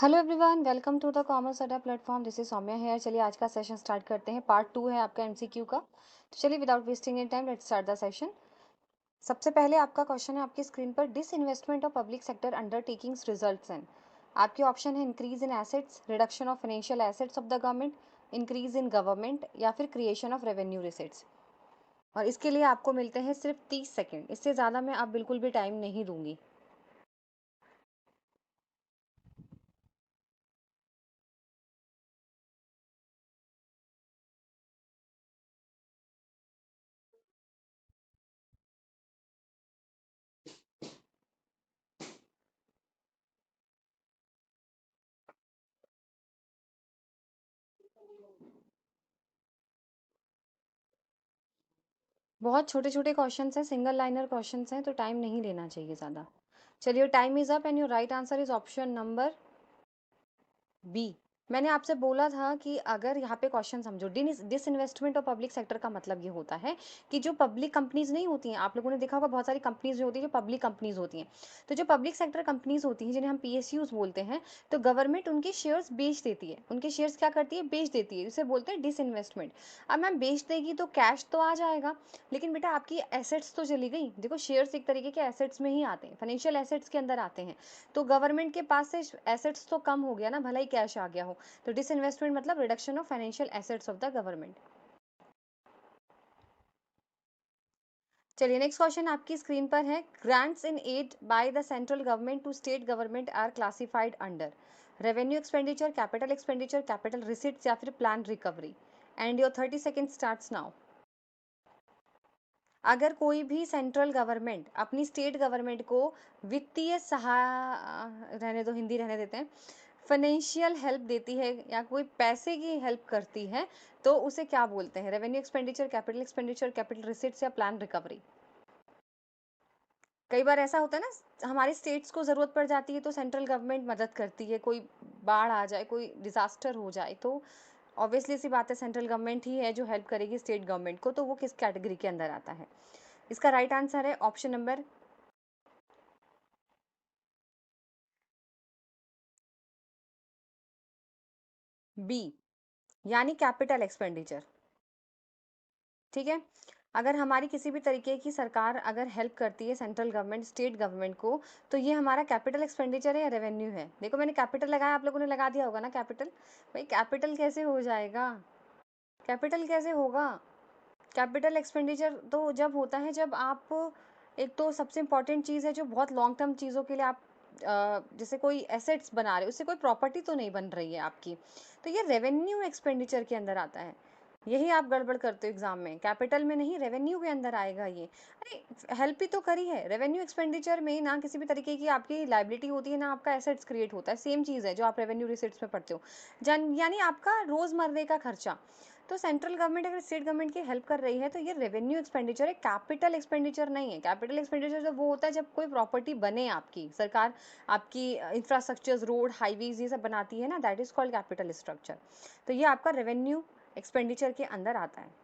Hello everyone, welcome to the Commerce Adda platform. This is Saumya है। चलिए आज का सेशन स्टार्ट करते हैं। पार्ट 2 है आपका एमसीक्यू का। तो चलिए without wasting any time let's start the session. सबसे पहले आपका क्वेश्चन है आपकी स्क्रीन पर, disinvestment of public sector undertakings results in. आपके ऑप्शन है increase in assets, reduction of financial assets of the government, increase in government या फिर क्रिएशन ऑफ रेवेन्यू रिसिट्स। और इसके लिए आपको मिलते हैं सिर्फ 30 सेकेंड। इससे ज़्यादा मैं आप बिल्कुल भी टाइम नहीं दूंगी। बहुत छोटे छोटे क्वेश्चंस हैं, सिंगल लाइनर क्वेश्चंस हैं, तो टाइम नहीं लेना चाहिए ज़्यादा। चलिए time is up and your right answer is option number B. मैंने आपसे बोला था कि अगर यहाँ पे क्वेश्चन समझो, डिसइन्वेस्टमेंट ऑफ पब्लिक सेक्टर का मतलब ये होता है कि जो पब्लिक कंपनीज नहीं होती हैं, आप लोगों ने देखा होगा बहुत सारी कंपनीज जो होती है जो पब्लिक कंपनीज होती हैं। तो जो पब्लिक सेक्टर कंपनीज होती हैं जिन्हें हम पीएसयूज बोलते हैं, तो गवर्नमेंट उनके शेयर्स बेच देती है। उनके शेयर्स क्या करती है? बेच देती है। इसे बोलते हैं डिसइन्वेस्टमेंट। अब मैम बेच देगी तो कैश तो आ जाएगा, लेकिन बेटा आपकी एसेट्स तो चली गई। देखो शेयर्स एक तरीके के एसेट्स में ही आते हैं, फाइनेंशियल एसेट्स के अंदर आते हैं। तो गवर्नमेंट के पास से एसेट्स तो कम हो गया ना, भला ही कैश आ गया हो। तो डिसइन्वेस्टमेंट मतलब reduction of financial assets of the government. चलिए नेक्स्ट क्वेश्चन आपकी स्क्रीन पर है, grants in aid by the central government to state government are classified under revenue expenditure, capital receipts या फिर plan recovery. And your 30 second starts now. अगर कोई भी central government अपनी स्टेट गवर्नमेंट को वित्तीय सहाय रहने दो, हिंदी रहने देते हैं, फाइनेंशियल हेल्प देती है या कोई पैसे की हेल्प करती है, तो उसे क्या बोलते हैं? रेवेन्यू एक्सपेंडिचर, कैपिटल रिसिट्स या प्लान रिकवरी। कई बार ऐसा होता है ना, हमारे स्टेट्स को ज़रूरत पड़ जाती है तो सेंट्रल गवर्नमेंट मदद करती है। कोई बाढ़ आ जाए, कोई डिजास्टर हो जाए, तो ऑब्वियसली सी बात है सेंट्रल गवर्नमेंट ही है जो हेल्प करेगी स्टेट गवर्नमेंट को। तो वो किस कैटेगरी के अंदर आता है? इसका राइट आंसर है ऑप्शन नंबर बी, यानी कैपिटल एक्सपेंडिचर। ठीक है। अगर हमारी किसी भी तरीके की सरकार अगर हेल्प करती है सेंट्रल गवर्नमेंट स्टेट गवर्नमेंट को, तो ये हमारा कैपिटल एक्सपेंडिचर है या रेवेन्यू है? देखो मैंने कैपिटल लगाया, आप लोगों ने लगा दिया होगा ना कैपिटल। भाई कैपिटल कैसे हो जाएगा? कैपिटल कैसे होगा? कैपिटल एक्सपेंडिचर तो जब होता है जब आप, एक तो सबसे इंपॉर्टेंट चीज़ है जो बहुत लॉन्ग टर्म चीज़ों के लिए आप जैसे कोई एसेट्स बना रहे हो, उससे कोई प्रॉपर्टी तो नहीं बन रही है आपकी, तो ये रेवेन्यू एक्सपेंडिचर के अंदर आता है। यही आप गड़बड़ करते हो एग्जाम में, कैपिटल में नहीं रेवेन्यू के अंदर आएगा ये। अरे हेल्प ही तो करी है। रेवेन्यू एक्सपेंडिचर में ना किसी भी तरीके की आपकी लाइबिलिटी होती है ना आपका एसेट्स क्रिएट होता है, सेम चीज़ है जो आप रेवेन्यू रिसिट्स में पढ़ते हो। यानी आपका रोजमर्रे का खर्चा। तो सेंट्रल गवर्नमेंट अगर स्टेट गवर्नमेंट की हेल्प कर रही है तो ये रेवेन्यू एक्सपेंडिचर है, कैपिटल एक्सपेंडिचर नहीं है। कैपिटल एक्सपेंडिचर जब वो होता है जब कोई प्रॉपर्टी बने, आपकी सरकार आपकी इंफ्रास्ट्रक्चर्स, रोड, हाईवेज ये सब बनाती है ना, that is called capital structure. तो ये आपका रेवेन्यू एक्सपेंडिचर के अंदर आता है।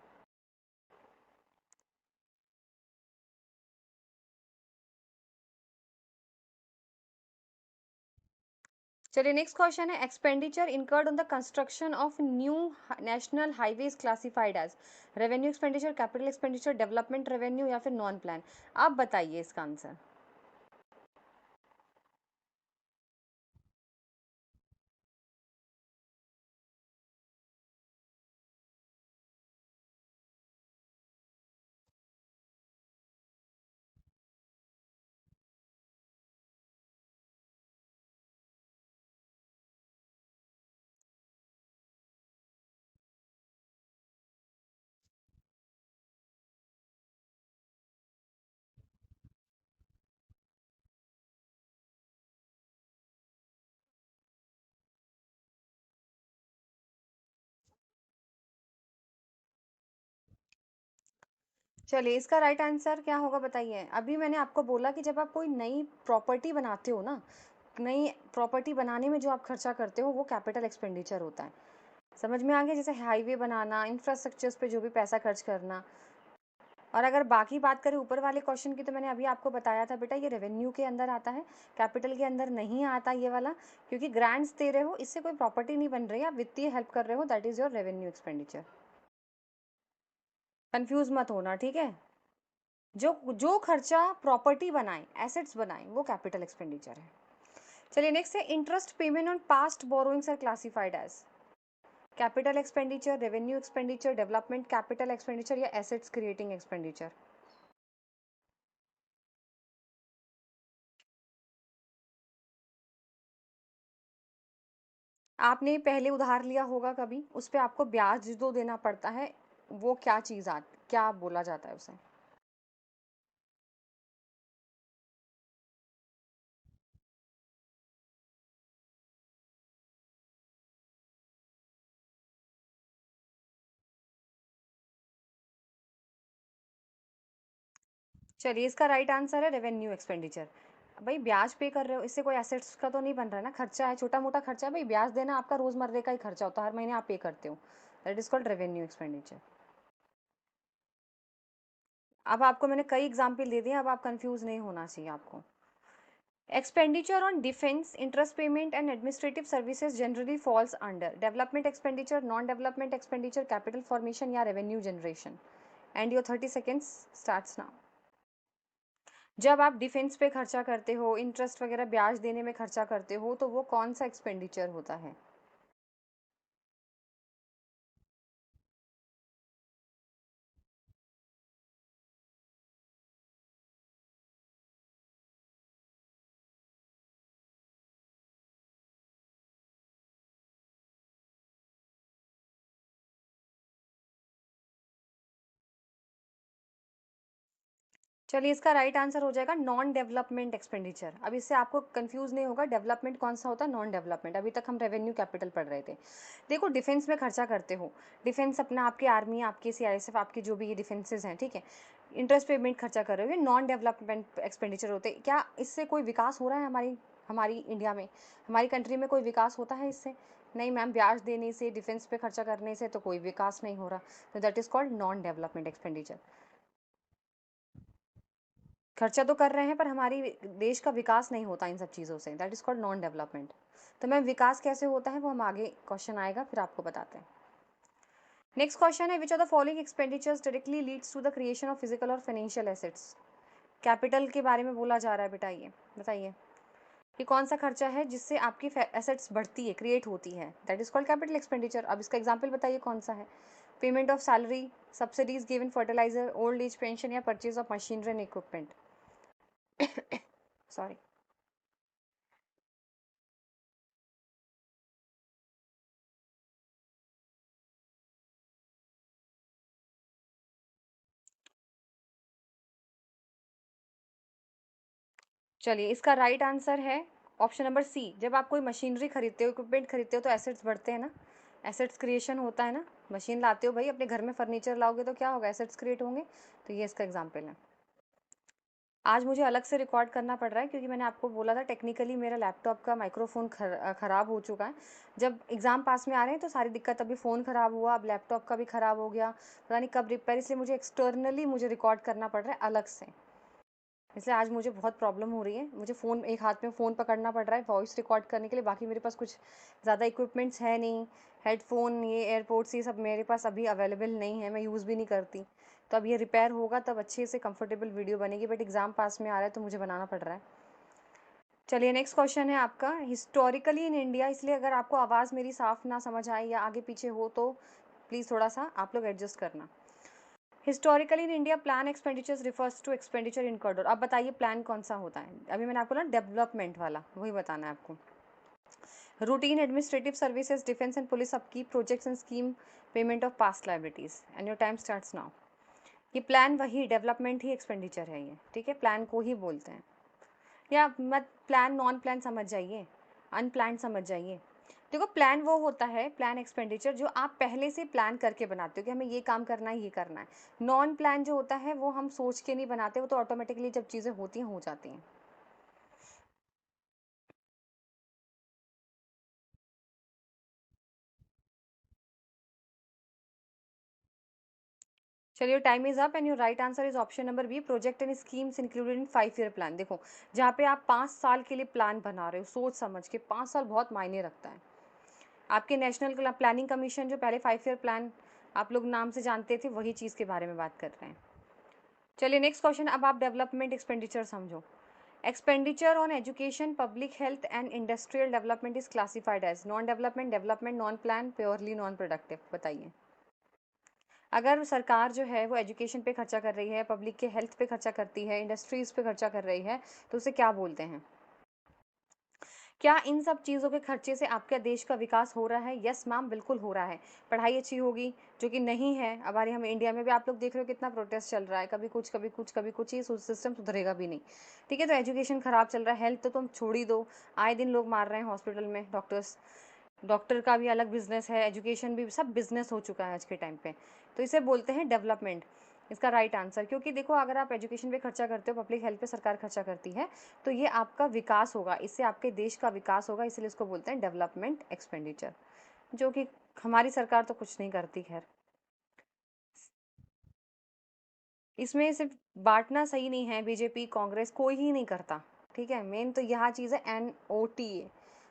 चलिए नेक्स्ट क्वेश्चन है, expenditure incurred on the construction of new national highways classified as revenue expenditure, capital expenditure, development revenue या फिर नॉन प्लान। आप बताइए इसका आंसर। चलिए इसका राइट आंसर क्या होगा बताइए। अभी मैंने आपको बोला कि जब आप कोई नई प्रॉपर्टी बनाते हो ना, नई प्रॉपर्टी बनाने में जो आप खर्चा करते हो वो कैपिटल एक्सपेंडिचर होता है। समझ में आ गया? जैसे हाईवे बनाना, इंफ्रास्ट्रक्चर्स पे जो भी पैसा खर्च करना। और अगर बाकी बात करें ऊपर वाले क्वेश्चन की, तो मैंने अभी आपको बताया था बेटा, ये रेवेन्यू के अंदर आता है, कैपिटल के अंदर नहीं आता ये वाला, क्योंकि ग्रांट्स दे रहे हो, इससे कोई प्रॉपर्टी नहीं बन रही है, आप वित्तीय हेल्प कर रहे हो, that is your revenue expenditure. Confuse मत होना, ठीक है। जो जो खर्चा प्रॉपर्टी बनाए, एसेट्स बनाए, वो कैपिटल एक्सपेंडिचर है। चलिए नेक्स्ट है, interest payment on past borrowings are classified as capital expenditure, revenue expenditure, development capital expenditure या एसेट्स क्रिएटिंग एक्सपेंडिचर। आपने पहले उधार लिया होगा कभी, उस पे आपको ब्याज जो देना पड़ता है, वो क्या चीज़ क्या बोला जाता है उसे? चलिए इसका राइट आंसर है रेवेन्यू एक्सपेंडिचर। भाई ब्याज पे कर रहे हो, इससे कोई एसेट्स का तो नहीं बन रहा है ना, खर्चा है, छोटा मोटा खर्चा है भाई, ब्याज देना आपका रोजमर्रे का ही खर्चा होता है, हर महीने आप पे करते हो, that is called revenue expenditure. अब आपको मैंने कई एग्जाम्पल दे दिए, अब आप कंफ्यूज नहीं होना चाहिए आपको। Expenditure on defense, interest payment and administrative services generally falls under development expenditure, non-development expenditure, capital formation या revenue generation. And your 30 seconds starts now. जब आप डिफेंस पे खर्चा करते हो, इंटरेस्ट वगैरह ब्याज देने में खर्चा करते हो, तो वो कौन सा एक्सपेंडिचर होता है? चलिए इसका राइट आंसर हो जाएगा नॉन डेवलपमेंट एक्सपेंडिचर। अब इससे आपको कंफ्यूज नहीं होगा डेवलपमेंट कौन सा होता है, नॉन डेवलपमेंट। अभी तक हम रेवेन्यू कैपिटल पढ़ रहे थे। देखो डिफेंस में खर्चा करते हो, डिफेंस अपना, आपकी आर्मी, आपकी सीआईएसएफ, आपकी जो भी ये डिफेंसेस हैं, ठीक है, इंटरेस्ट पेमेंट खर्चा कर रहे हो, ये नॉन डेवलपमेंट एक्सपेंडिचर होते हैं। क्या इससे कोई विकास हो रहा है हमारी हमारी इंडिया में, हमारी कंट्री में कोई विकास होता है इससे? नहीं मैम, ब्याज देने से, डिफेंस पे खर्चा करने से तो कोई विकास नहीं हो रहा, तो that is called non development expenditure. खर्चा तो कर रहे हैं पर हमारी देश का विकास नहीं होता इन सब चीज़ों से, that is called non development. तो मैम विकास कैसे होता है वो हम आगे क्वेश्चन आएगा फिर आपको बताते हैं। नेक्स्ट क्वेश्चन है, which are the following expenditures directly leads to the creation of physical और फाइनेंशियल एसेट्स। कैपिटल के बारे में बोला जा रहा है बेटा, ये बताइए कि कौन सा खर्चा है जिससे आपकी एसेट्स बढ़ती है, क्रिएट होती है, that is called capital expenditure. अब इसका एग्जाम्पल बताइए कौन सा है? Payment of salary, subsidies given fertilizer, old age pension या purchase of machinery and equipment. Sorry. चलिए इसका राइट आंसर है ऑप्शन नंबर सी। जब आप कोई मशीनरी खरीदते हो, इक्विपमेंट खरीदते हो, तो एसेट्स बढ़ते हैं ना, एसेट्स क्रिएशन होता है ना। मशीन लाते हो भाई, अपने घर में फर्नीचर लाओगे तो क्या होगा, एसेट्स क्रिएट होंगे। तो ये इसका एग्जाम्पल है। आज मुझे अलग से रिकॉर्ड करना पड़ रहा है क्योंकि मैंने आपको बोला था टेक्निकली मेरा लैपटॉप का माइक्रोफोन ख़राब हो चुका है। जब एग्ज़ाम पास में आ रहे हैं तो सारी दिक्कत, अभी फ़ोन ख़राब हुआ, अब लैपटॉप का भी ख़राब हो गया, पता नहीं कब रिपेयर, इसलिए मुझे एक्सटर्नली मुझे रिकॉर्ड करना पड़ रहा है अलग से। इसलिए आज मुझे बहुत प्रॉब्लम हो रही है, मुझे फ़ोन, एक हाथ में फ़ोन पकड़ना पड़ रहा है वॉइस रिकॉर्ड करने के लिए, बाकी मेरे पास कुछ ज़्यादा इक्विपमेंट्स है नहीं। हेडफोन, ये एयरपोर्ट्स, ये सब मेरे पास अभी अवेलेबल नहीं है, मैं यूज़ भी नहीं करती। तो अब ये रिपेयर होगा तब अच्छे से कंफर्टेबल वीडियो बनेगी, बट एग्ज़ाम पास में आ रहा है तो मुझे बनाना पड़ रहा है। चलिए नेक्स्ट क्वेश्चन है आपका, हिस्टोरिकली इन इंडिया, इसलिए अगर आपको आवाज़ मेरी साफ ना समझ आए या आगे पीछे हो तो प्लीज़ थोड़ा सा आप लोग एडजस्ट करना। Historically in India plan expenditures refers to expenditure in corridor. अब बताइए प्लान कौन सा होता है? अभी मैंने आपको ना डेवलपमेंट वाला वही बताना है आपको। Routine administrative services, defence and police upkeep, projects and scheme, payment of past liabilities. And your time starts now. ये प्लान वही डेवलपमेंट ही एक्सपेंडिचर है ये, ठीक है, प्लान को ही बोलते हैं। या मत प्लान नॉन प्लान समझ जाइए, अनप्लान समझ जाइए। देखो प्लान वो होता है, प्लान एक्सपेंडिचर, जो आप पहले से प्लान करके बनाते हो कि हमें ये काम करना है, ये करना है। नॉन प्लान जो होता है वो हम सोच के नहीं बनाते, वो तो ऑटोमेटिकली जब चीज़ें होती हैं हो जाती हैं। चलिए, time is up and your right answer is option number B, project and schemes included in 5 year plan. देखो, जहाँ पे आप 5 साल के लिए प्लान बना रहे हो सोच समझ के, 5 साल बहुत मायने रखता है। आपके नेशनल प्लानिंग कमीशन जो पहले 5 ईयर प्लान आप लोग नाम से जानते थे, वही चीज़ के बारे में बात कर रहे हैं। चलिए नेक्स्ट क्वेश्चन, अब आप डेवलपमेंट एक्सपेंडिचर समझो। Expenditure on education, public health and industrial development is classified as non development, development, non plan, purely non productive. बताइए, अगर सरकार जो है वो एजुकेशन पे खर्चा कर रही है, पब्लिक के हेल्थ पे खर्चा करती है, इंडस्ट्रीज पे खर्चा कर रही है, तो उसे क्या बोलते हैं? क्या इन सब चीज़ों के खर्चे से आपके देश का विकास हो रहा है? यस मैम, बिल्कुल हो रहा है। पढ़ाई अच्छी होगी, जो कि नहीं है। हमारे हम इंडिया में भी आप लोग देख रहे हो कितना प्रोटेस्ट चल रहा है, कभी कुछ कभी कुछ कभी कुछ, ये सिस्टम सुधरेगा भी नहीं। ठीक है, तो एजुकेशन खराब चल रहा है, हेल्थ तो तुम छोड़ ही दो। आए दिन लोग मार रहे हैं हॉस्पिटल में डॉक्टर्स, डॉक्टर का भी अलग बिजनेस है, एजुकेशन भी, सब बिजनेस हो चुका है आज के टाइम पे। तो इसे बोलते हैं डेवलपमेंट, इसका राइट आंसर। क्योंकि देखो, अगर आप एजुकेशन पे खर्चा करते हो, पब्लिक हेल्थ पे सरकार खर्चा करती है, तो ये आपका विकास होगा, इससे आपके देश का विकास होगा, इसलिए इसको बोलते हैं डेवलपमेंट एक्सपेंडिचर, जो कि हमारी सरकार तो कुछ नहीं करती। खैर, इसमें सिर्फ बांटना सही नहीं है, बीजेपी कांग्रेस कोई ही नहीं करता। ठीक है, मेन तो यह चीज़ है NOTA।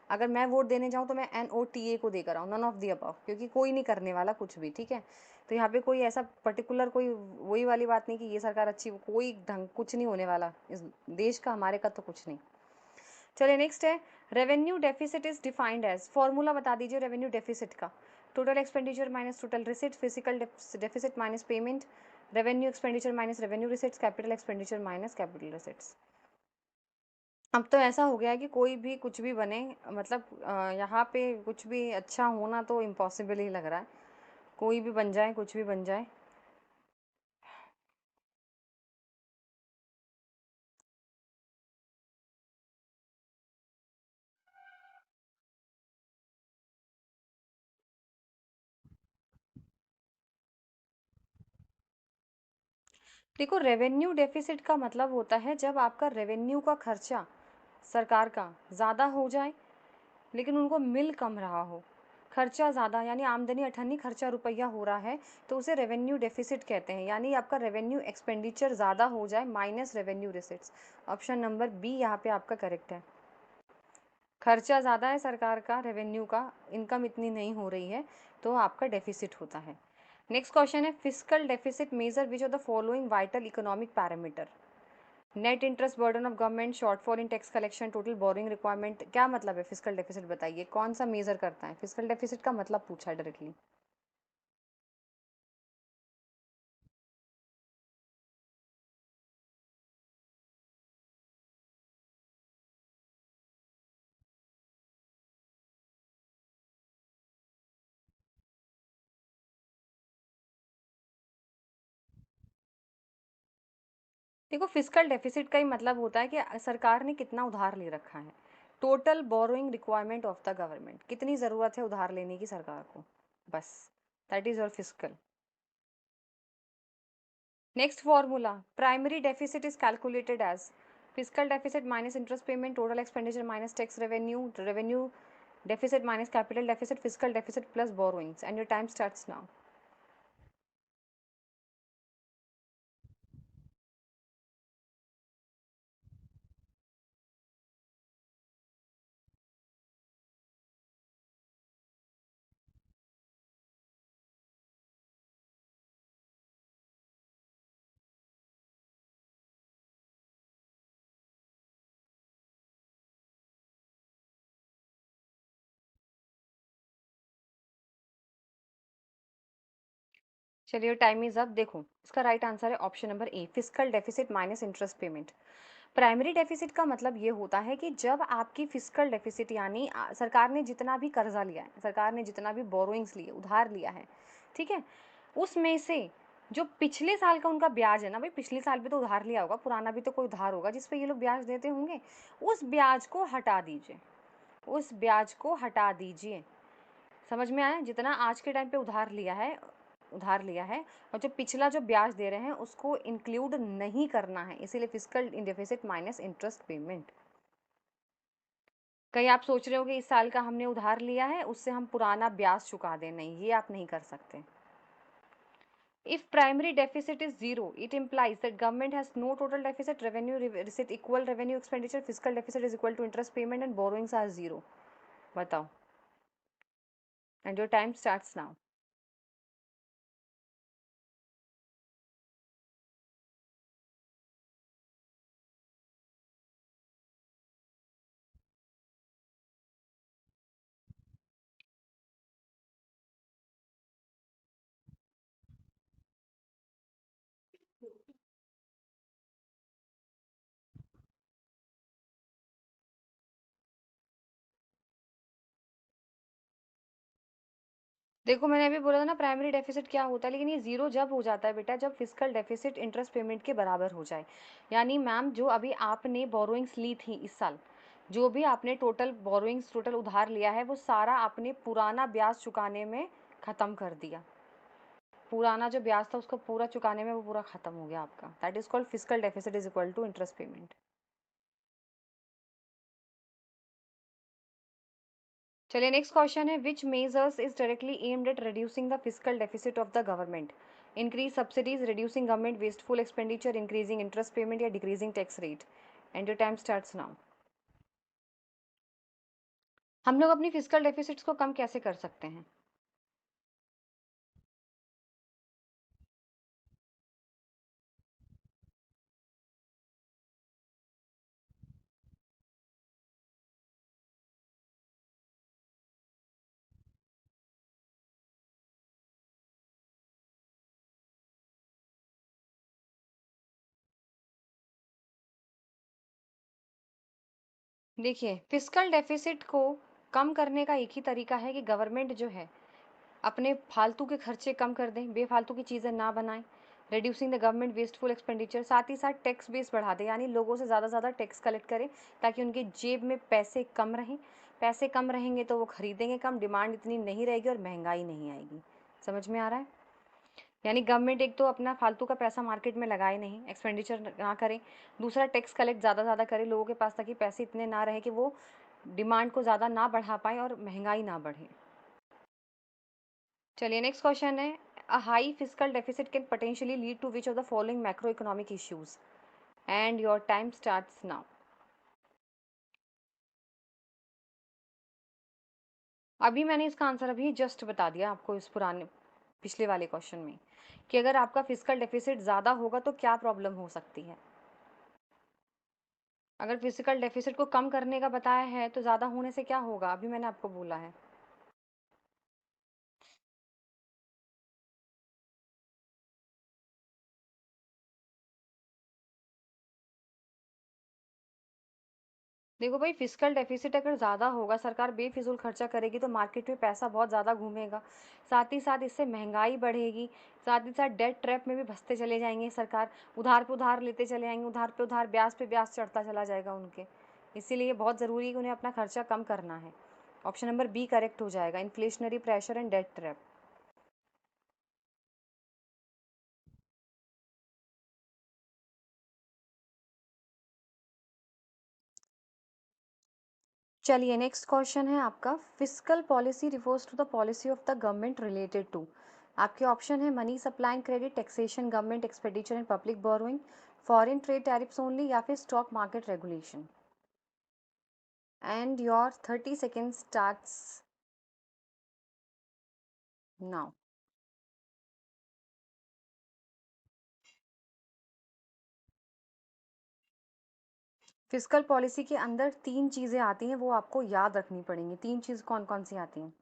अगर मैं वोट देने जाऊँ तो मैं NOTA को देकर आऊँ, नन ऑफ दी अबव, क्योंकि कोई नहीं करने वाला कुछ भी। ठीक है, तो यहाँ पे कोई ऐसा पर्टिकुलर कोई वही वाली बात नहीं कि ये सरकार अच्छी, कोई ढंग कुछ नहीं होने वाला इस देश का, हमारे का तो कुछ नहीं। चलिए नेक्स्ट है, revenue deficit is defined as, formula बता दीजिए रेवेन्यू डेफिसिट का। Total expenditure minus total receipt, physical deficit minus payment, revenue expenditure minus revenue receipts, capital expenditure minus capital receipts. अब तो ऐसा हो गया है कि कोई भी कुछ भी बने, मतलब यहाँ पे कुछ भी अच्छा होना तो इम्पॉसिबल ही लग रहा है, कोई भी बन जाए, कुछ भी बन जाए। देखो, रेवेन्यू डेफिसिट का मतलब होता है जब आपका रेवेन्यू का खर्चा सरकार का ज़्यादा हो जाए, लेकिन उनको मिल कम रहा हो। खर्चा ज़्यादा यानी आमदनी अठन्नी, खर्चा रुपया हो रहा है, तो उसे रेवेन्यू डेफिसिट कहते हैं। यानी आपका रेवेन्यू एक्सपेंडिचर ज़्यादा हो जाए minus revenue receipts. Option number B यहाँ पे आपका करेक्ट है। खर्चा ज़्यादा है सरकार का, रेवेन्यू का इनकम इतनी नहीं हो रही है, तो आपका डेफिसिट होता है। नेक्स्ट क्वेश्चन है, physical deficit major which of the following vital economic parameter? Net interest burden of government, shortfall in tax collection, total boring requirement. क्या मतलब है फिजिकल डेफिसिट? बताइए कौन सा मेजर करता है? फिजिकल डेफिसिट का मतलब पूछा डायरेक्टली। देखो, फिजिकल डेफिसिट का ही मतलब होता है कि सरकार ने कितना उधार ले रखा है, total borrowing requirement of the government, कितनी ज़रूरत है उधार लेने की सरकार को, बस, that is your physical. Next formula, primary deficit is calculated as physical deficit minus interest payment, total expenditure minus tax revenue, revenue deficit minus capital deficit, physical deficit plus borrowings, and your time starts now. चलिए, time is up. देखो, इसका right answer है option number A, physical deficit minus interest payment. Primary deficit का मतलब ये होता है कि जब आपकी फिजिकल डेफिसिट यानी सरकार ने जितना भी कर्जा लिया है, सरकार ने जितना भी बोरोइंग्स लिए, उधार लिया है, ठीक है, उसमें से जो पिछले साल का उनका ब्याज है ना भाई, पिछले साल भी तो उधार लिया होगा, पुराना भी तो कोई उधार होगा जिस पे ये लोग ब्याज देते होंगे, उस ब्याज को हटा दीजिए, उस ब्याज को हटा दीजिए। समझ में आया? जितना आज के टाइम पे उधार लिया है और जो पिछला जो ब्याज दे रहे हैं उसको इंक्लूड नहीं करना है, इसीलिए physical deficit minus interest payment. कहीं आप सोच रहे हो कि इस साल का हमने उधार लिया है उससे हम पुराना ब्याज चुका दें, नहीं, ये आप नहीं कर सकते। If primary deficit is zero, it implies that government has no total deficit, revenue receipt equal revenue expenditure, fiscal deficit is equal to interest payment, and borrowings are zero. बताओ. And your time starts now. देखो मैंने अभी बोला था ना primary deficit क्या होता है, लेकिन ये जीरो जब हो जाता है बेटा जब फिजिकल डेफिसिट इंटरेस्ट पेमेंट के बराबर हो जाए। यानी मैम जो अभी आपने बोरोइंग्स ली थी इस साल, जो भी आपने टोटल बोरोइंग्स टोटल उधार लिया है वो सारा आपने पुराना ब्याज चुकाने में ख़त्म कर दिया। पुराना जो ब्याज था उसको पूरा चुकाने में वो पूरा ख़त्म हो गया आपका। That is called physical deficit is equal to interest payment. चलिए नेक्स्ट क्वेश्चन है, which measures is directly aimed at reducing the physical deficit of the government? Increase subsidies, reducing government wasteful expenditure, increasing interest payment या decreasing tax rate? And your time starts now. हम लोग अपनी physical deficits को कम कैसे कर सकते हैं? देखिए फिजिकल डेफिसिट को कम करने का एक ही तरीका है कि गवर्नमेंट जो है अपने फालतू के खर्चे कम कर दें, बेफालतू की चीज़ें ना बनाएं, reducing the government wasteful expenditure, साथ ही साथ टैक्स बेस बढ़ा दें, यानी लोगों से ज़्यादा ज़्यादा टैक्स कलेक्ट करें ताकि उनके जेब में पैसे कम रहें। पैसे कम रहेंगे तो वो खरीदेंगे कम, डिमांड इतनी नहीं रहेगी और महंगाई नहीं आएगी। समझ में आ रहा है? यानी गवर्नमेंट एक तो अपना फालतू का पैसा मार्केट में लगाए नहीं, एक्सपेंडिचर ना करें, दूसरा टैक्स कलेक्ट ज़्यादा ज़्यादा करें लोगों के पास ताकि पैसे इतने ना रहे कि वो डिमांड को ज़्यादा ना बढ़ा पाएँ और महंगाई ना बढ़े। चलिए नेक्स्ट क्वेश्चन है, a high physical deficit can potentially lead to which of the following macro economic issues? And your time starts now. अभी मैंने इसका आंसर अभी जस्ट बता दिया आपको इस पुराने पिछले वाले क्वेश्चन में कि अगर आपका फिजिकल डेफिसिट ज़्यादा होगा तो क्या प्रॉब्लम हो सकती है। अगर फिजिकल डेफिसिट को कम करने का बताया है तो ज़्यादा होने से क्या होगा, अभी मैंने आपको बोला है। देखो भाई फिजिकल डेफिसिट अगर ज़्यादा होगा, सरकार बेफिजूल खर्चा करेगी तो मार्केट में पैसा बहुत ज़्यादा घूमेगा, साथ ही साथ इससे महंगाई बढ़ेगी, साथ ही साथ डेट ट्रैप में भी फंसते चले जाएंगे सरकार, उधार पे उधार लेते चले जाएंगे, उधार पे उधार ब्याज पे ब्याज चढ़ता चला जाएगा उनके। इसीलिए बहुत ज़रूरी है कि उन्हें अपना खर्चा कम करना है। ऑप्शन नंबर बी करेक्ट हो जाएगा, inflationary pressure and debt trap. चलिए नेक्स्ट क्वेश्चन है आपका, physical policy refers to the policy of the government related to. आपके ऑप्शन है money supply and credit, taxation, government expenditure and public borrowing, foreign trade tariffs only या फिर stock market regulation. And your 30 second starts now. Physical policy के अंदर तीन चीज़ें आती हैं, वो आपको याद रखनी पड़ेंगी। तीन चीज़ कौन कौन सी आती हैं?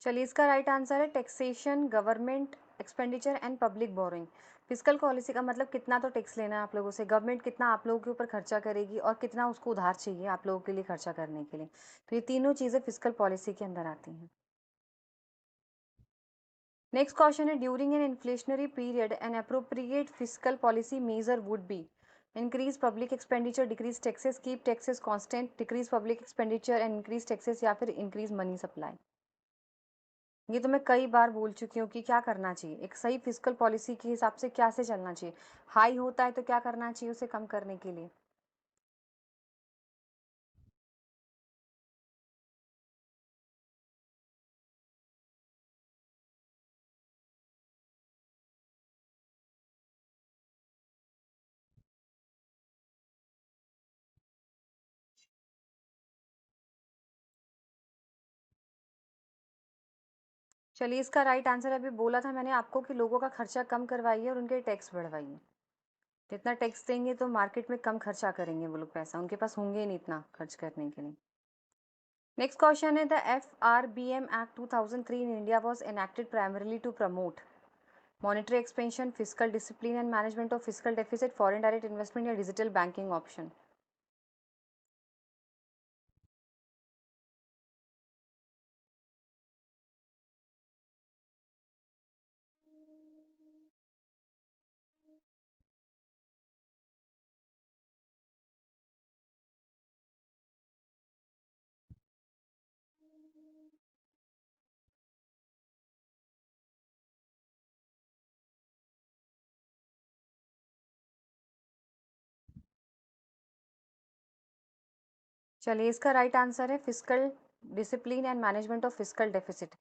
चलिए इसका राइट आंसर है taxation, government expenditure and public borrowing. Physical policy का मतलब कितना तो टैक्स लेना है आप लोगों से, गवर्नमेंट कितना आप लोगों के ऊपर खर्चा करेगी और कितना उसको उधार चाहिए आप लोगों के लिए खर्चा करने के लिए। तो ये तीनों चीज़ें फिजिकल पॉलिसी के अंदर आती हैं। नेक्स्ट क्वेश्चन है, during an inflationary period an appropriate physical policy measure would be. Increase public expenditure, decrease taxes, keep taxes constant, decrease public expenditure and increase taxes, या फिर इंक्रीज मनी सप्लाई। ये तो मैं कई बार बोल चुकी हूँ कि क्या करना चाहिए, एक सही फिजिकल पॉलिसी के हिसाब से कैसे चलना चाहिए। हाई होता है तो क्या करना चाहिए उसे कम करने के लिए। चलिए, इसका राइट आंसर अभी बोला था मैंने आपको कि लोगों का खर्चा कम करवाइए और उनके टैक्स बढ़वाइए। जितना टैक्स देंगे तो मार्केट में कम खर्चा करेंगे वो लोग, पैसा उनके पास होंगे ही नहीं इतना खर्च करने के लिए। नेक्स्ट क्वेश्चन है, the FRBM Act 2003 in India was enacted primarily to promote monetary expansion, fiscal discipline and management of fiscal deficit, foreign direct investment या digital banking option। चलिए, इसका राइट आंसर है physical discipline and management of physical deficit.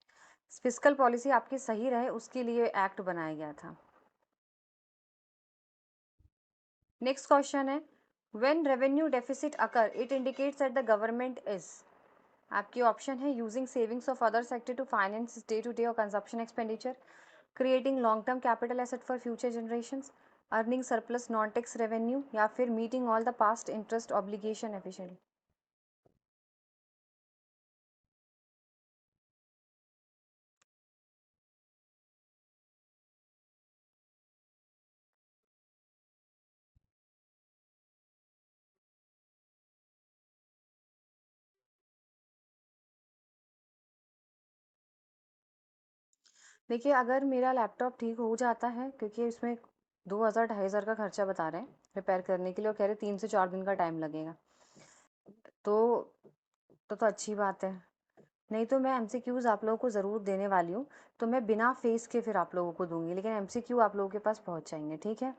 Physical policy आपकी सही रहे उसके लिए act बनाया गया था। नेक्स्ट क्वेश्चन है, when revenue deficit occur it indicates that the government is. आपकी ऑप्शन है using savings of other sector to finance day to day और consumption expenditure, creating long term capital asset for future generations, earning surplus non tax revenue, या फिर meeting all the past interest obligation efficiently. देखिए, अगर मेरा laptop ठीक हो जाता है, क्योंकि इसमें 2000 2500 का खर्चा बता रहे हैं रिपेयर करने के लिए और कह रहे 3 से 4 दिन का टाइम लगेगा, तो तो अच्छी बात है। नहीं तो मैं एमसीक्यूज आप लोगों को ज़रूर देने वाली हूँ, तो मैं बिना फेस के फिर आप लोगों को दूंगी, लेकिन एमसीक्यू आप लोगों के पास पहुँच जाएंगे, ठीक है।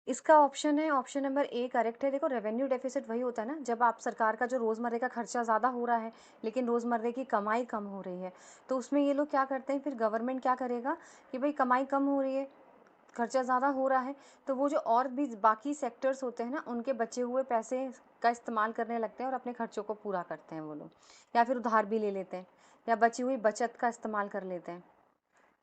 इसका ऑप्शन है, ऑप्शन नंबर ए करेक्ट है। देखो, रेवेन्यू डेफिसिट वही होता है ना जब आप सरकार का जो रोज़मर्रे का खर्चा ज़्यादा हो रहा है लेकिन रोज़मर्रे की कमाई कम हो रही है, तो उसमें ये लोग क्या करते हैं, फिर गवर्नमेंट क्या करेगा कि भाई कमाई कम हो रही है, खर्चा ज़्यादा हो रहा है, तो वो जो और भी बाकी सेक्टर्स होते हैं ना उनके बचे हुए पैसे का इस्तेमाल करने लगते हैं और अपने खर्चों को पूरा करते हैं वो लोग, या फिर उधार भी ले लेते हैं या बची हुई बचत का इस्तेमाल कर लेते हैं।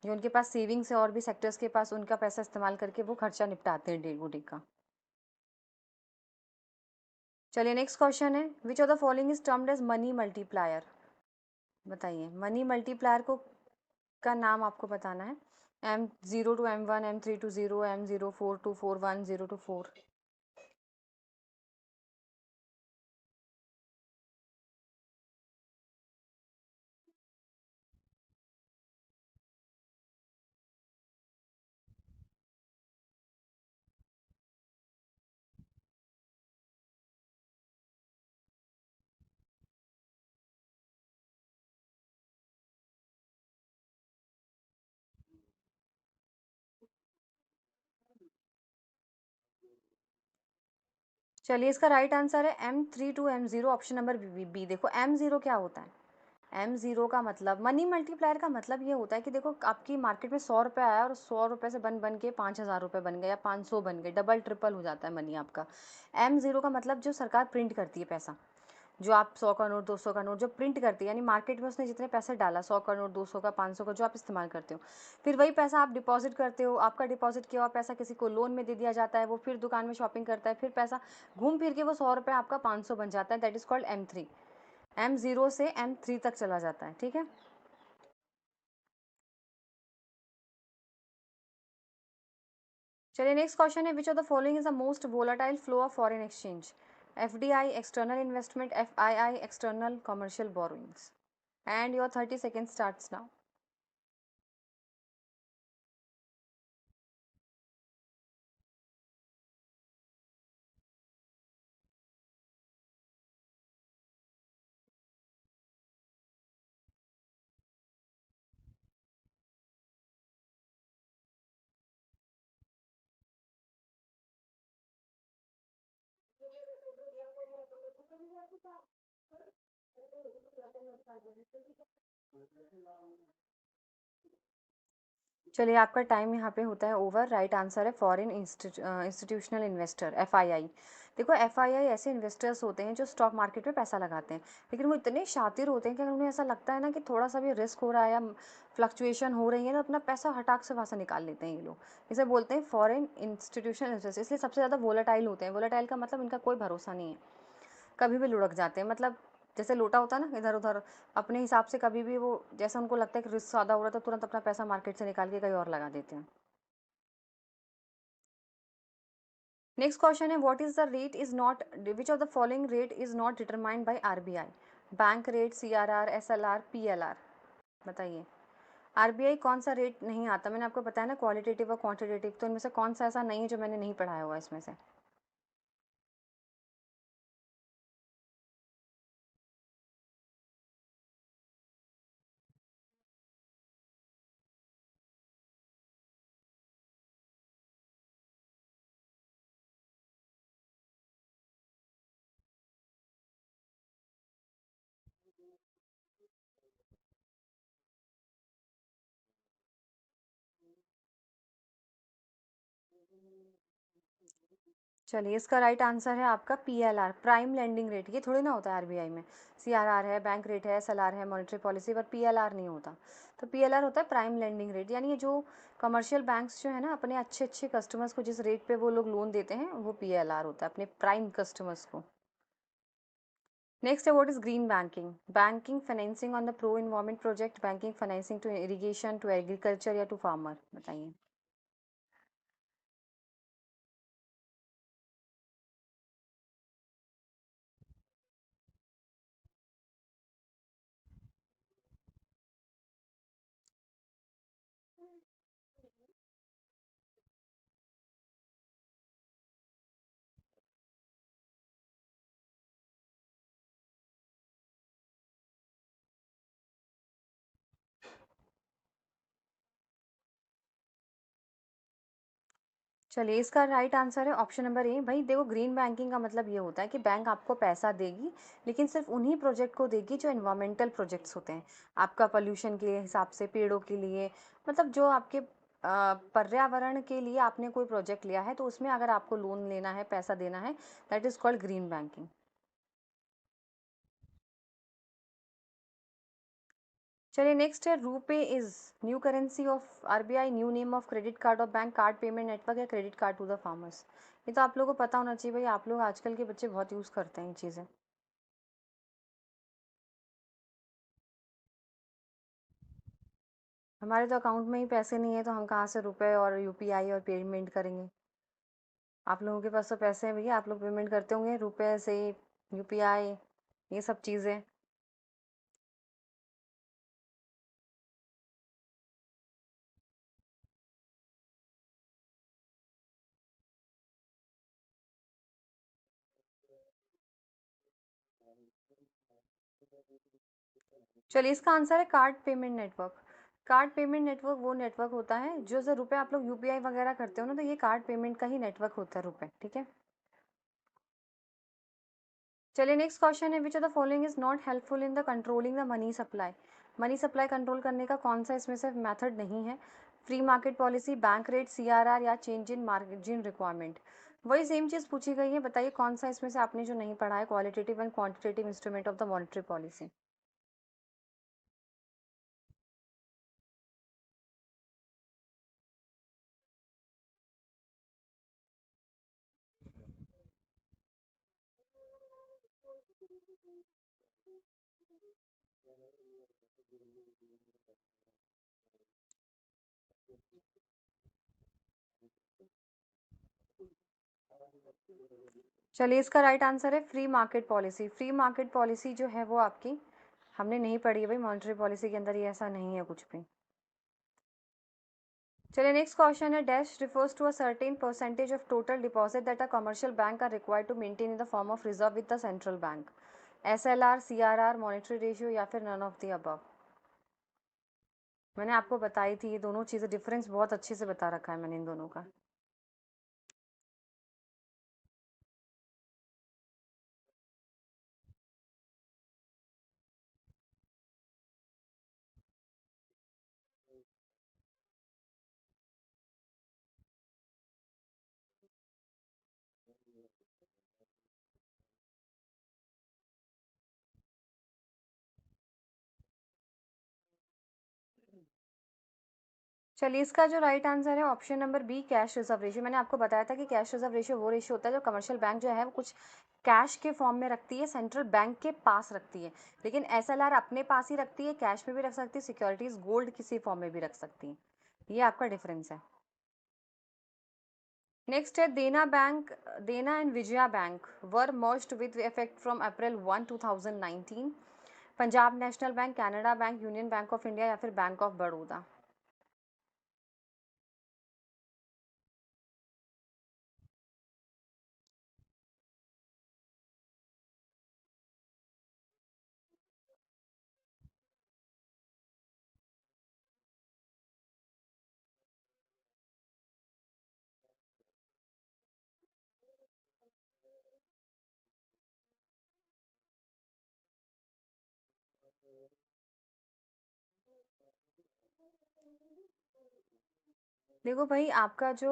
जो उनके पास सेविंग्स है और भी सेक्टर्स के पास, उनका पैसा इस्तेमाल करके वो खर्चा निपटाते हैं डे बूटी का। चलिए, नेक्स्ट क्वेश्चन है, which of the following is termed as money multiplier. बताइए, मनी मल्टीप्लायर को का नाम आपको बताना है। M0 to M1, M3 to 0, M04 to 4, 10 to 4। चलिए, इसका राइट आंसर है M3 to M0, option number B. देखो, M0 क्या होता है, M0 का मतलब, मनी मल्टीप्लायर का मतलब ये होता है कि देखो आपकी मार्केट में 100 रुपये आया और 100 रुपये से बन बन के 5000 रुपये बन गए या 500 बन गए, डबल ट्रिपल हो जाता है मनी आपका। M0 का मतलब जो सरकार प्रिंट करती है पैसा, जो आप 100 का नोट 200 का नोट जो प्रिंट करती है, यानी मार्केट में उसने जितने पैसे डाला, 100 का नोट 200 का 500 का, जो आप इस्तेमाल करते हो, फिर वही पैसा आप डिपॉजिट करते हो, आपका डिपॉजिट किया हुआ पैसा किसी को लोन में दे दिया जाता है, वो फिर दुकान में शॉपिंग करता है, फिर पैसा घूम फिर के वो 100 रुपये आपका 500 बन जाता है, that is called M3। M0 से M3 तक चला जाता है, ठीक है। चलिए, नेक्स्ट क्वेश्चन है, which of the following is the most volatile flow of foreign exchange. FDI external investment, FII external commercial borrowings. And your 30 second starts now. चलिए, आपका टाइम यहाँ पे होता है ओवर। राइट आंसर है फॉरेन इंस्टीट्यूशनल इन्वेस्टर, एफआईआई। देखो, FII ऐसे investors होते हैं जो स्टॉक मार्केट में पैसा लगाते हैं, लेकिन वो इतने शातिर होते हैं कि अगर उन्हें ऐसा लगता है ना कि थोड़ा सा भी रिस्क हो रहा है या फ्लक्चुएशन हो रही है, तो अपना पैसा हटाक से वहाँ से निकाल लेते हैं ये लोग। इसे बोलते हैं फॉरेन इंस्टीट्यूशनल इन्वेस्टर्स। इसलिए सबसे ज़्यादा वोलेटाइल होते हैं। वोलेटाइल का मतलब इनका कोई भरोसा नहीं है, कभी भी लुढ़क जाते हैं। मतलब जैसे लोटा होता है ना, इधर उधर अपने हिसाब से कभी भी वो, जैसा उनको लगता है कि रिस्क ज़्यादा हो रहा है, तो तुरंत अपना पैसा मार्केट से निकाल के कहीं और लगा देते हैं। नेक्स्ट क्वेश्चन है, what is the rate is not, which of the following rate is not determined by RBI? Bank rate, CRR, SLR, PLR. बताइए, आरबीआई कौन सा रेट नहीं आता? मैंने आपको बताया ना, क्वालिटेटिव और क्वांटिटेटिव, तो इनमें से कौन सा ऐसा नहीं है जो मैंने नहीं पढ़ाया हुआ इसमें से? चलिए, इसका राइट आंसर है आपका पीएलआर, प्राइम लेंडिंग रेट। ये थोड़ी ना होता है आरबीआई में। सीआरआर है, बैंक रेट है, एसएलआर है, मॉनेटरी पॉलिसी, पर पीएलआर नहीं होता। तो पीएलआर होता है प्राइम लेंडिंग रेट, यानी ये जो कमर्शियल बैंक्स जो है ना, अपने अच्छे अच्छे कस्टमर्स को जिस रेट पे वो लोग लोन देते हैं, वो पीएलआर होता है अपने प्राइम कस्टमर्स को। नेक्स्ट है, what is green banking? Banking financing on the pro environment project, banking financing to irrigation, to agriculture या टू फार्मर। बताइए। चलिए, इसका राइट आंसर है ऑप्शन नंबर ए। भाई देखो, ग्रीन बैंकिंग का मतलब ये होता है कि बैंक आपको पैसा देगी, लेकिन सिर्फ उन्हीं प्रोजेक्ट को देगी जो इन्वायरमेंटल प्रोजेक्ट्स होते हैं। आपका पोल्यूशन के हिसाब से, पेड़ों के लिए, मतलब जो आपके पर्यावरण के लिए आपने कोई प्रोजेक्ट लिया है, तो उसमें अगर आपको लोन लेना है, पैसा देना है, that is called green banking. चलिए, नेक्स्ट है, RuPay is new currency of RBI, new name of credit card of bank, card payment network, या credit card to the farmers. ये तो आप लोगों को पता होना चाहिए भाई, आप लोग आजकल के बच्चे बहुत यूज़ करते हैं ये चीज़ें। हमारे तो अकाउंट में ही पैसे नहीं है, तो हम कहाँ से रुपए और यूपीआई और पेमेंट करेंगे? आप लोगों के पास तो पैसे हैं भैया, आप लोग पेमेंट करते होंगे रुपए से, यूपीआई, ये सब चीज़ें। चलिए, इसका आंसर है card payment network. Card payment network वो नेटवर्क होता है जो से रुपए आप लोग यूपीआई वगैरह करते हो ना, तो ये कार्ड पेमेंट का ही नेटवर्क होता है रुपए, ठीक है। चलिए, नेक्स्ट क्वेश्चन है, which of the following is not helpful in the controlling the money supply? Money supply control करने का कौन सा इसमें से मेथड नहीं है? Free market policy, bank rate, CRR, या चेंज इन मार्जिन रिक्वायरमेंट। वही सेम चीज़ पूछी गई है, बताइए कौन सा इसमें से आपने जो नहीं पढ़ा है, qualitative and quantitative instrument of the monetary policy. चलिए, इसका राइट आंसर है free market policy. Free market policy जो है वो आपकी हमने नहीं पढ़ी है भाई, मॉनेटरी पॉलिसी के अंदर ये ऐसा नहीं है कुछ भी। चलिए, नेक्स्ट क्वेश्चन है, dash refers to a certain percentage of total deposit that a commercial bank are required to maintain in the form of reserve with the central bank? SLR, CRR, monetary ratio, या फिर none of the above. मैंने आपको बताई थी ये दोनों चीज़ें, difference बहुत अच्छे से बता रखा है मैंने इन दोनों का। चलिए, इसका जो राइट आंसर है option number B, cash reserve ratio. मैंने आपको बताया था कि कैश रिजर्व रेशियो वो रेशियो होता है जो कमर्शियल बैंक जो है वो कुछ कैश के फॉर्म में रखती है, सेंट्रल बैंक के पास रखती है। लेकिन एसएलआर अपने पास ही रखती है, कैश में भी रख सकती है, सिक्योरिटीज गोल्ड किसी फॉर्म में भी रख सकती है। ये आपका डिफरेंस है। नेक्स्ट है देना बैंक, देना and Vijaya bank were merged with effect from April 1 2019। Punjab national bank, Canara bank, union bank of India या फिर बैंक ऑफ बड़ौदा। देखो भाई, आपका जो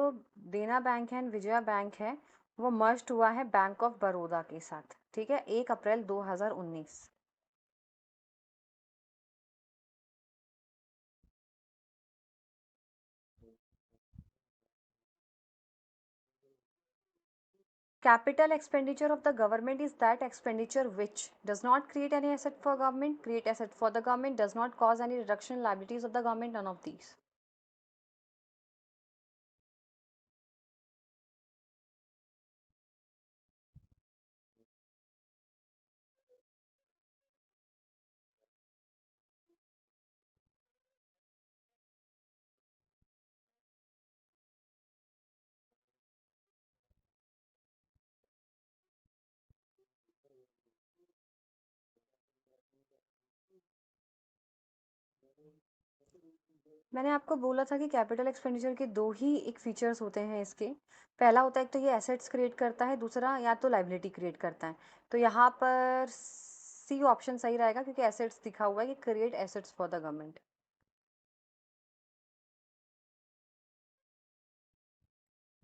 देना बैंक है विजया बैंक है वो मर्ज्ड हुआ है बैंक ऑफ बड़ौदा के साथ, ठीक है, 1 अप्रैल 2019। Capital expenditure of the government is that expenditure which does not create any asset for government, create asset for the government, does not cause any reduction in liabilities of the government, none of these. मैंने आपको बोला था कि capital expenditure के दो ही एक features होते हैं इसके। पहला होता है, एक तो ये एसेट्स क्रिएट करता है, दूसरा या तो लाइबिलिटी क्रिएट करता है। तो यहाँ पर सी ऑप्शन सही रहेगा क्योंकि एसेट्स दिखा हुआ है कि create assets for the government.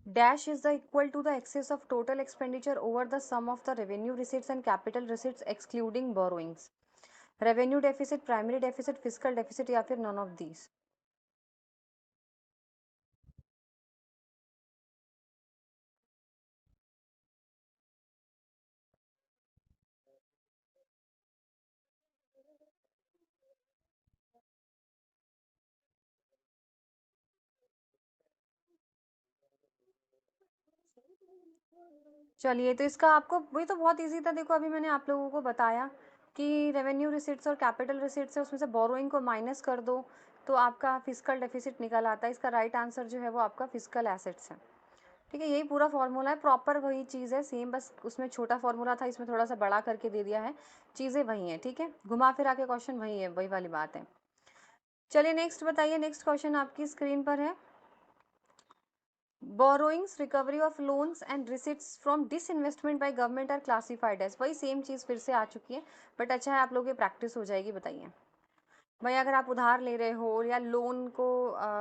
Dash is the equal to the excess of total expenditure over the sum of the revenue receipts and capital receipts excluding borrowings. Revenue deficit, primary deficit, physical deficit या फिर none of these. चलिए, तो इसका आपको वही तो बहुत easy था। देखो, अभी मैंने आप लोगों को बताया कि रेवेन्यू रिसिट्स और कैपिटल रिसिट्स है, उसमें से बोरोइंग को माइनस कर दो तो आपका फिजिकल डेफिसिट निकल आता है। इसका राइट आंसर जो है वो आपका फिजिकल एसेट्स है। ठीक है, यही पूरा फॉर्मूला है, प्रॉपर वही चीज़ है सेम, बस उसमें छोटा फॉर्मूला था, इसमें थोड़ा सा बड़ा करके दे दिया है। चीज़ें वही हैं, ठीक है, घुमा फिरा के क्वेश्चन वही है, वही वाली बात है। चलिए नेक्स्ट बताइए, नेक्स्ट क्वेश्चन आपकी स्क्रीन पर है। Borrowings, recovery of loans and receipts from disinvestment by government are classified as, वही सेम चीज़ फिर से आ चुकी है, बट अच्छा है आप लोगों की प्रैक्टिस हो जाएगी। बताइए भाई, अगर आप उधार ले रहे हो या लोन को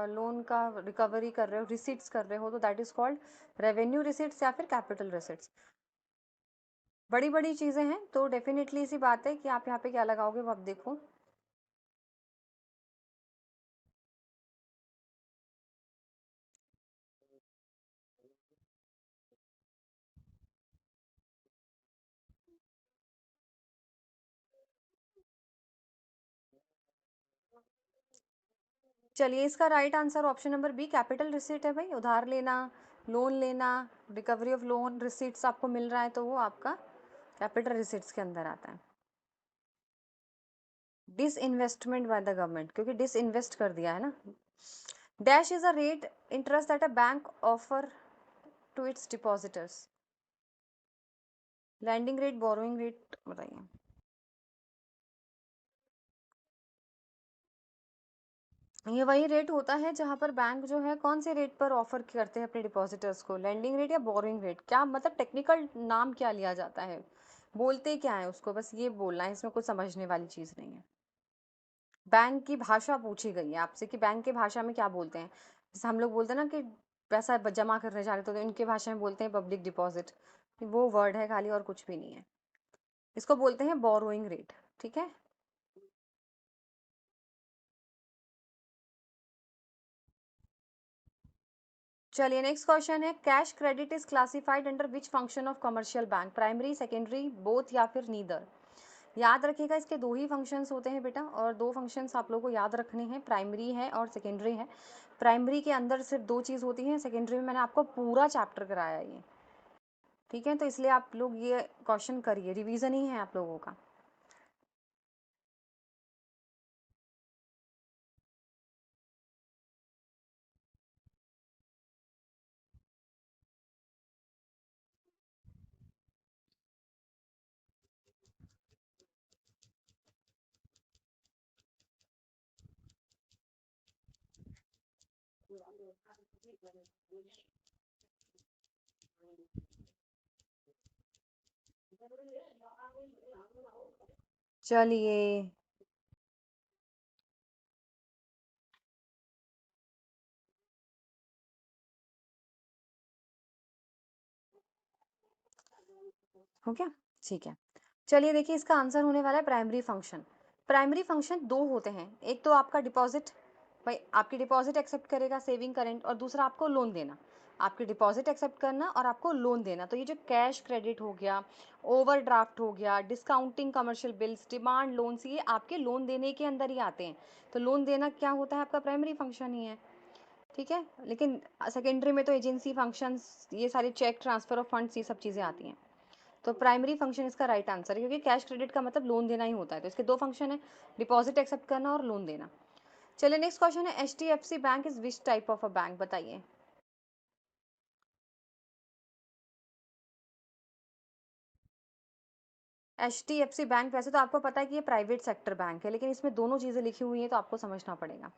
लोन का रिकवरी कर रहे हो, रिसिट्स कर रहे हो, तो that is called revenue receipts या फिर कैपिटल रिसिट्स। बड़ी बड़ी चीज़ें हैं तो डेफिनेटली इसी बात है कि आप यहाँ पे क्या लगाओगे वो अब देखो। चलिए, इसका right answer option number B, capital receipt है भाई। उधार लेना, लोन लेना, रिकवरी ऑफ लोन, रिसिट्स आपको मिल रहा है तो वो आपका कैपिटल रिसिट्स के अंदर आता है। Disinvestment by the government, क्योंकि डिस इन्वेस्ट कर दिया है ना। Dash is a rate interest that a bank offer to its depositors. Lending rate, borrowing rate, बताइए। ये वही रेट होता है जहां पर बैंक जो है कौन से रेट पर ऑफर करते हैं अपने डिपॉजिटर्स को, लैंडिंग रेट या बोरोइंग रेट। क्या मतलब टेक्निकल नाम क्या लिया जाता है, बोलते क्या है उसको, बस ये बोलना है, इसमें कुछ समझने वाली चीज़ नहीं है। बैंक की भाषा पूछी गई है आपसे कि बैंक की भाषा में क्या बोलते हैं। जैसे हम लोग बोलते हैं ना कि पैसा जमा करने जा रहे तो इनके भाषा में बोलते हैं पब्लिक डिपॉजिट। वो वर्ड है खाली और कुछ भी नहीं है। इसको बोलते हैं बोरोइंग रेट, ठीक है। चलिए नेक्स्ट क्वेश्चन है, cash credit is classified under which function of commercial bank, primary, secondary, both या फिर नीदर। याद रखिएगा इसके दो ही फंक्शंस होते हैं बेटा, और दो फंक्शंस आप लोगों को याद रखने हैं, प्राइमरी है और सेकेंडरी है। प्राइमरी के अंदर सिर्फ दो चीज़ होती है, सेकेंडरी में मैंने आपको पूरा चैप्टर कराया ये। ठीक है, तो इसलिए आप लोग ये क्वेश्चन करिए, रिवीजन ही है आप लोगों का। चलिए हो गया, ठीक है। चलिए देखिए इसका आंसर होने वाला है प्राइमरी फंक्शन। प्राइमरी फंक्शन दो होते हैं, एक तो आपका डिपॉजिट, भाई आपकी डिपॉजिट एक्सेप्ट करेगा सेविंग करेंट, और दूसरा आपको लोन देना। आपकी डिपॉजिट एक्सेप्ट करना और आपको लोन देना, तो ये जो कैश क्रेडिट हो गया, ओवरड्राफ्ट हो गया, discounting commercial bills, demand loans, ये आपके लोन देने के अंदर ही आते हैं। तो लोन देना क्या होता है, आपका प्राइमरी फंक्शन ही है। ठीक है, लेकिन सेकेंडरी में तो एजेंसी फंक्शंस, ये सारे चेक ट्रांसफर ऑफ फंड्स, ये सब चीज़ें आती हैं। तो प्राइमरी फंक्शन इसका राइट आंसर है, क्योंकि कैश क्रेडिट का मतलब लोन देना ही होता है, तो इसके दो फंक्शन है, डिपॉजिट एक्सेप्ट करना और लोन देना। चलिए नेक्स्ट क्वेश्चन है, HDFC bank is which type of a bank, बताइए। HDFC बैंक वैसे तो आपको पता है कि ये प्राइवेट सेक्टर बैंक है, लेकिन इसमें दोनों चीज़ें लिखी हुई हैं तो आपको समझना पड़ेगा।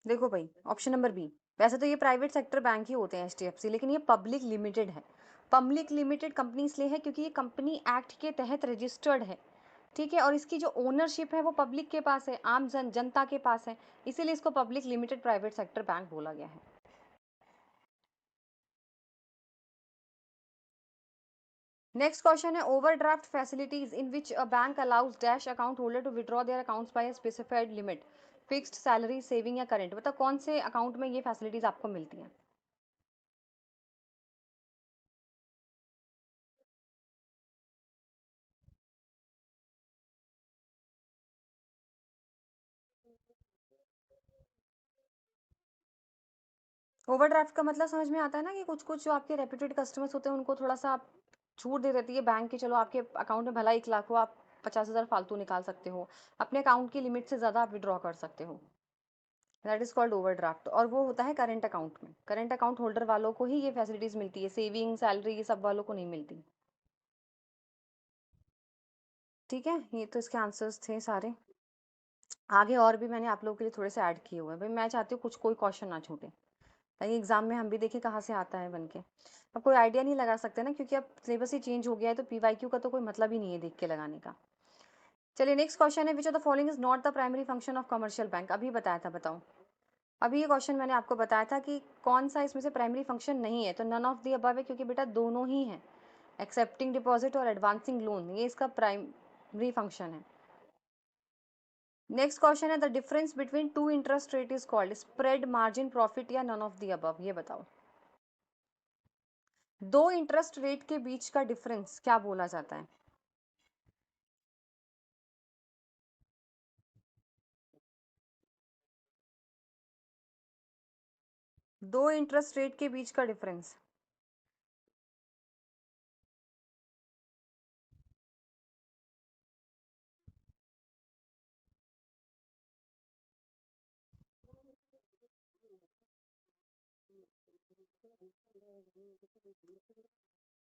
देखो भाई, ऑप्शन नंबर बी, वैसे तो ये प्राइवेट सेक्टर बैंक ही होते हैं HDFC, लेकिन ये पब्लिक लिमिटेड है। पब्लिक लिमिटेड कंपनी इसलिए है क्योंकि ये कंपनी एक्ट के तहत रजिस्टर्ड है। ठीक है, और इसकी जो ओनरशिप है वो पब्लिक के पास है, आम जनता के पास है, इसीलिए इसको public limited private sector bank बोला गया है। नेक्स्ट क्वेश्चन है, overdraft facilities in which a bank allows dash account holder to withdraw their accounts by a specified limit, fixed, salary, saving या करंट, मतलब कौन से अकाउंट में ये फैसिलिटीज आपको मिलती हैं। ओवरड्राफ्ट का मतलब समझ में आता है ना, कि कुछ कुछ जो आपके रेप्यूटेड कस्टमर्स होते हैं उनको थोड़ा सा आप छूट दे देती है बैंक की, चलो आपके अकाउंट में भला 1 लाख हो, आप 50,000 फालतू निकाल सकते हो, अपने अकाउंट की लिमिट से ज़्यादा आप विड्रॉ कर सकते हो। दैट इज कॉल्ड ओवरड्राफ्ट, और वो होता है करंट अकाउंट में, करंट अकाउंट होल्डर वालों को ही ये फैसिलिटीज मिलती है, सेविंग, सैलरी, ये सब वालों को नहीं मिलती। ठीक है, ये तो इसके आंसर्स थे सारे। आगे और भी मैंने आप लोगों के लिए थोड़े से ऐड किए हुए हैं, भाई मैं चाहती हूँ कुछ कोई क्वेश्चन ना छूटे, ताकि एग्जाम में हम भी देखें कहाँ से आता है बन के। अब कोई आइडिया नहीं लगा सकते ना, क्योंकि अब सिलेबस ही चेंज हो गया है, तो PYQ का तो कोई मतलब ही नहीं है देख के लगाने का। चलिए नेक्स्ट क्वेश्चन है, which of the following is not the primary function of commercial bank, अभी बताया था, बताओ। अभी ये क्वेश्चन मैंने आपको बताया था कि कौन सा इसमें से प्राइमरी फंक्शन नहीं है, तो नन ऑफ दी अबव है, क्योंकि बेटा दोनों ही है, एक्सेप्टिंग डिपॉजिट और एडवांसिंग लोन, ये इसका प्राइमरी फंक्शन है। नेक्स्ट क्वेश्चन है, the difference between two interest rate is called spread, margin, profit या नन ऑफ दी अबव, ये बताओ। दो इंटरेस्ट रेट के बीच का डिफरेंस क्या बोला जाता है। दो इंटरेस्ट रेट के बीच का डिफरेंस।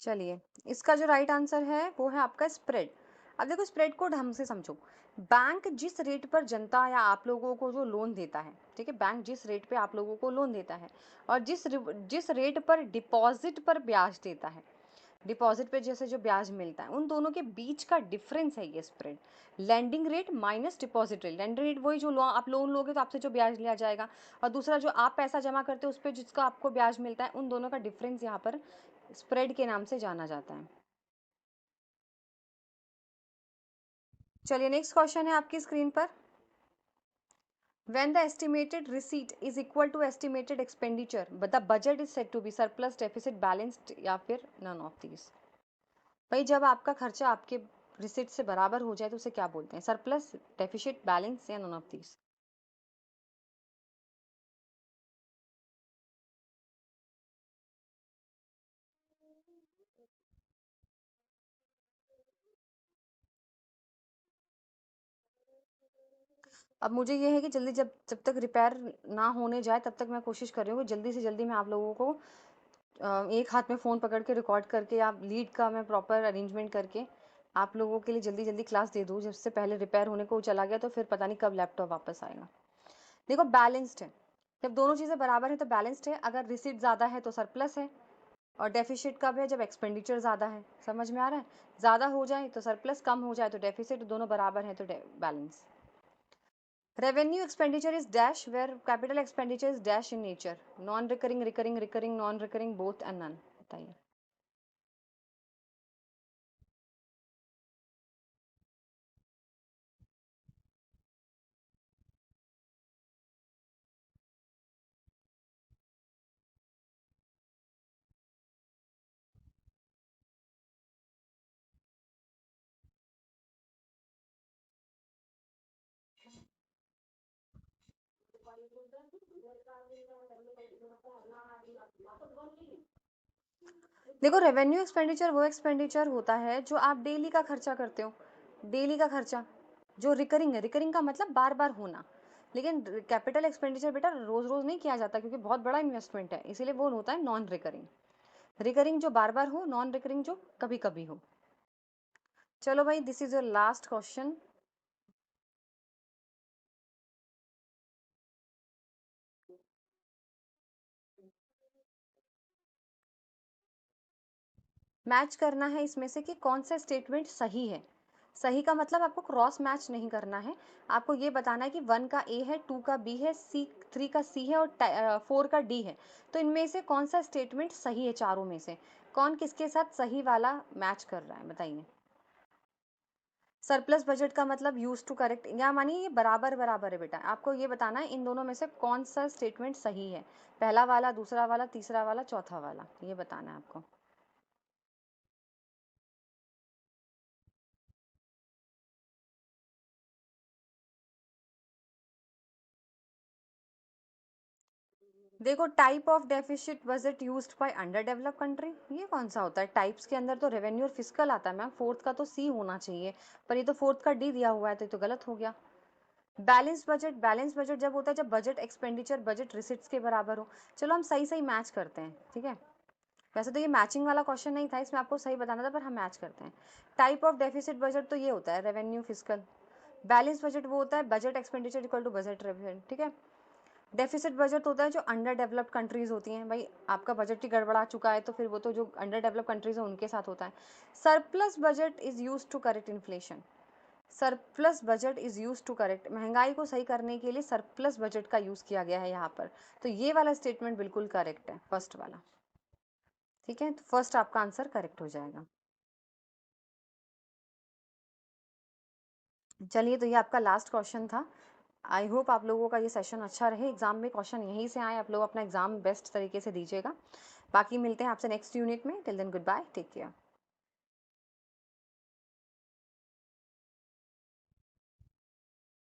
चलिए, इसका जो राइट आंसर है वो है आपका स्प्रेड। अब देखो स्प्रेड को ढंग से समझो, बैंक जिस रेट पर जनता या आप लोगों को जो लोन देता है, ठीक है, बैंक जिस रेट पे आप लोगों को लोन देता है, और जिस रेट पर डिपॉजिट पर ब्याज देता है, डिपॉजिट पे जैसे जो ब्याज मिलता है, उन दोनों के बीच का डिफरेंस है ये spread. Landing rate minus deposit rate, landing rate वही जो आप लोन लोगे तो आपसे जो ब्याज लिया जाएगा, और दूसरा जो आप पैसा जमा करते हो उस पर जिसका आपको ब्याज मिलता है, उन दोनों का डिफरेंस यहाँ पर स्प्रेड के नाम से जाना जाता है। चलिए नेक्स्ट क्वेश्चन है आपकी स्क्रीन पर। When the estimated receipt is equal to estimated expenditure, but the budget is said to be surplus, deficit, balanced या फिर none of these। भाई जब आपका खर्चा आपके रिसिट से बराबर हो जाए तो उसे क्या बोलते हैं? सरप्लस, डेफिसिट, बैलेंस या नॉन ऑफ दीज? अब मुझे ये है कि जल्दी जब तक रिपेयर ना होने जाए तब तक मैं कोशिश कर रही हूँ कि जल्दी से जल्दी मैं आप लोगों को एक हाथ में फ़ोन पकड़ के रिकॉर्ड करके, आप लीड का मैं प्रॉपर अरेंजमेंट करके आप लोगों के लिए जल्दी जल्दी क्लास दे दूँ, जिससे पहले रिपेयर होने को चला गया तो फिर पता नहीं कब लैपटॉप वापस आएगा। देखो बैलेंस्ड है, जब दोनों चीज़ें बराबर हैं तो बैलेंस्ड है। अगर रिसीट ज़्यादा है तो सरप्लस है, और डेफिसिट कब है? जब एक्सपेंडिचर ज़्यादा है। समझ में आ रहा है? ज़्यादा हो जाए तो सरप्लस, कम हो जाए तो डेफिसिट, दोनों बराबर हैं तो balance. Revenue expenditure is dash where capital expenditure is dash in nature, non recurring, recurring, recurring, non recurring, both and none. बताइए। देखो रेवेन्यू एक्सपेंडिचर वो एक्सपेंडिचर होता है जो आप डेली का खर्चा करते हो, डेली का खर्चा जो रिकरिंग है। रिकरिंग का मतलब बार बार होना, लेकिन कैपिटल एक्सपेंडिचर बेटा रोज रोज नहीं किया जाता क्योंकि बहुत बड़ा इन्वेस्टमेंट है, इसीलिए वो होता है नॉन रिकरिंग। रिकरिंग जो बार बार हो, नॉन रिकरिंग जो कभी कभी हो। चलो भाई, this is your last question. Match करना है इसमें से कि कौन सा स्टेटमेंट सही है। सही का मतलब आपको क्रॉस मैच नहीं करना है, आपको ये बताना है कि 1 का ए है, 2 का बी है, 3 का सी है और 4 का डी है। तो इनमें से कौन सा स्टेटमेंट सही है? चारों में से कौन किसके साथ सही वाला मैच कर रहा है? बताइए। सरप्लस बजट का मतलब यूज टू करेक्ट, या मानिए ये बराबर बराबर है बेटा, आपको ये बताना है इन दोनों में से कौन सा स्टेटमेंट सही है। पहला वाला, दूसरा वाला, तीसरा वाला, चौथा वाला, ये बताना है आपको। देखो type of deficit budget used by under developed country, ये कौन सा होता है? टाइप्स के अंदर तो रेवेन्यू और फिस्कल आता है मैम, फोर्थ का तो सी होना चाहिए, पर ये तो फोर्थ का डी दिया हुआ है तो ये तो गलत हो गया। बैलेंस बजट, बैलेंस बजट जब होता है जब बजट एक्सपेंडिचर बजट रिसिट्स के बराबर हो। चलो हम सही सही मैच करते हैं, ठीक है। वैसे तो ये मैचिंग वाला क्वेश्चन नहीं था, इसमें आपको सही बताना था, पर हम मैच करते हैं। टाइप ऑफ डेफिसिट बजट तो ये होता है रेवेन्यू फिस्कल। बैलेंस बजट वो होता है budget expenditure equal to budget revenue, ठीक है। डेफिसिट बजट होता है जो अंडर डेवलप्ड कंट्रीज होती हैं, भाई आपका बजट ही गड़बड़ा चुका है तो फिर वो तो जो अंडर डेवलप्ड कंट्रीज है उनके साथ होता है। Surplus budget is use to correct inflation, surplus budget is use to correct, महंगाई को सही करने के लिए सरप्लस बजट का यूज किया गया है यहाँ पर। तो ये वाला स्टेटमेंट बिल्कुल करेक्ट है, फर्स्ट वाला। ठीक है, तो फर्स्ट आपका आंसर करेक्ट हो जाएगा। चलिए, तो ये आपका लास्ट क्वेश्चन था। आई होप आप लोगों का ये सेशन अच्छा रहे, एग्जाम में क्वेश्चन यहीं से आए, आप लोग अपना एग्जाम बेस्ट तरीके से दीजिएगा। बाकी मिलते हैं आपसे नेक्स्ट यूनिट में, till then good bye, take care.